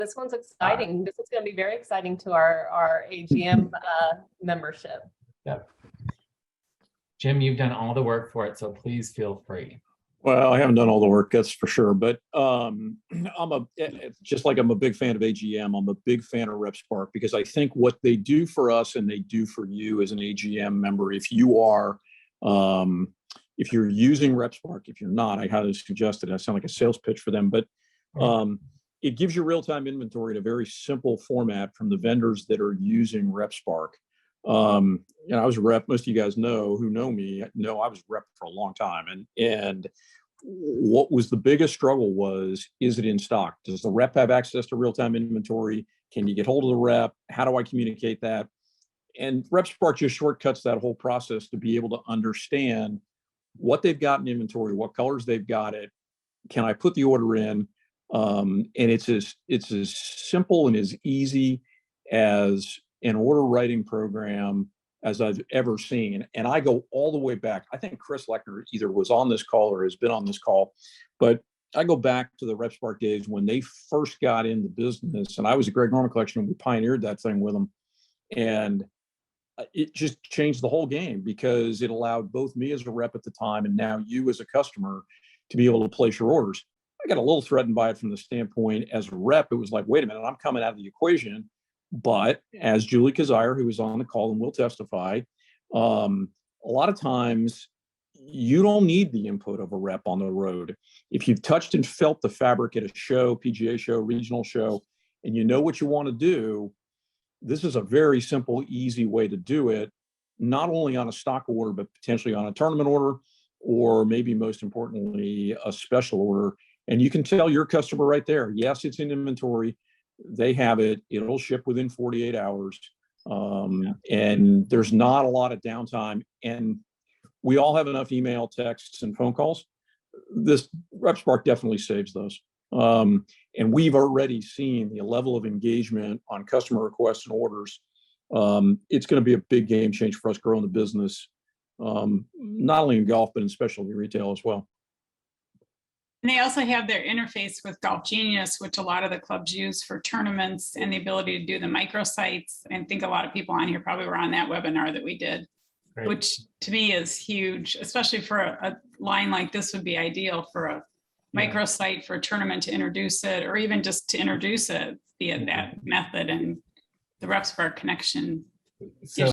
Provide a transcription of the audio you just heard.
This one's exciting. This is going to be very exciting to our AGM membership. Yep. Jim, you've done all the work for it, so please feel free. Well, I haven't done all the work, that's for sure. But just like I'm a big fan of AGM, I'm a big fan of RepSpark, because I think what they do for us and they do for you as an AGM member, if you're using RepSpark, if you're not, I highly suggest it. I sound like a sales pitch for them, but it gives you real-time inventory in a very simple format from the vendors that are using RepSpark. I was a rep. Most of you guys who know me know I was rep for a long time. And what was the biggest struggle is it in stock? Does the rep have access to real-time inventory? Can you get hold of the rep? How do I communicate that? And RepSpark just shortcuts that whole process to be able to understand what they've got in inventory, what colors they've got it. Can I put the order in? And it's as simple and as easy as an order writing program as I've ever seen. And I go all the way back. I think Chris Lechner either was on this call or has been on this call, but I go back to the RepSpark days when they first got in the business. And I was at Greg Norman Collection and we pioneered that thing with them. And it just changed the whole game, because it allowed both me as a rep at the time and now you as a customer to be able to place your orders. I got a little threatened by it from the standpoint as a rep. It was like, wait a minute, I'm coming out of the equation. But as Julie Kazire, who was on the call and will testify, a lot of times you don't need the input of a rep on the road. If you've touched and felt the fabric at a show, PGA show, regional show, and you know what you want to do, this is a very simple, easy way to do it, not only on a stock order, but potentially on a tournament order, or maybe most importantly, a special order. And you can tell your customer right there, yes, it's in inventory. They have it. It'll ship within 48 hours. And there's not a lot of downtime. And we all have enough email, texts, and phone calls. This RepSpark definitely saves those. And we've already seen the level of engagement on customer requests and orders. It's going to be a big game change for us growing the business, not only in golf, but in specialty retail as well. And they also have their interface with Golf Genius, which a lot of the clubs use for tournaments, and the ability to do the microsites. I think a lot of people on here probably were on that webinar that we did, Great. Which to me is huge, especially for a line like this would be ideal for a microsite for a tournament to introduce it, or even just to introduce it via that method, and the RepSpark connection. So